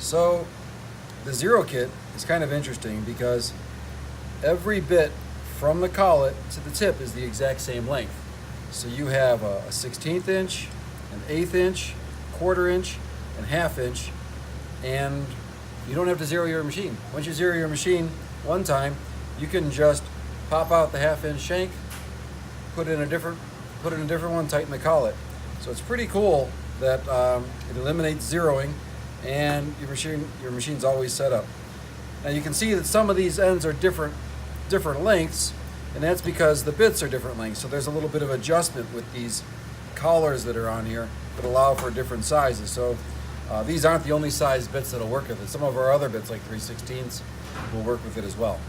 So the zero kit is kind of interesting because every bit from the collet to the tip is the exact same length. So you have a 1/16 inch, an 1/8 inch, 1/4 inch, and 1/2 inch, and you don't have to zero your machine. Once you zero your machine one time, you can just pop out the 1/2 inch shank, put in a different one, tighten the collet. So it's pretty cool that it eliminates zeroing, and your machine's always set up. Now you can see that some of these ends are different lengths, and that's because the bits are different lengths. So there's a little bit of adjustment with these collars that are on here that allow for different sizes. So these aren't the only size bits that'll work with it. Some of our other bits, like 3/16, will work with it as well.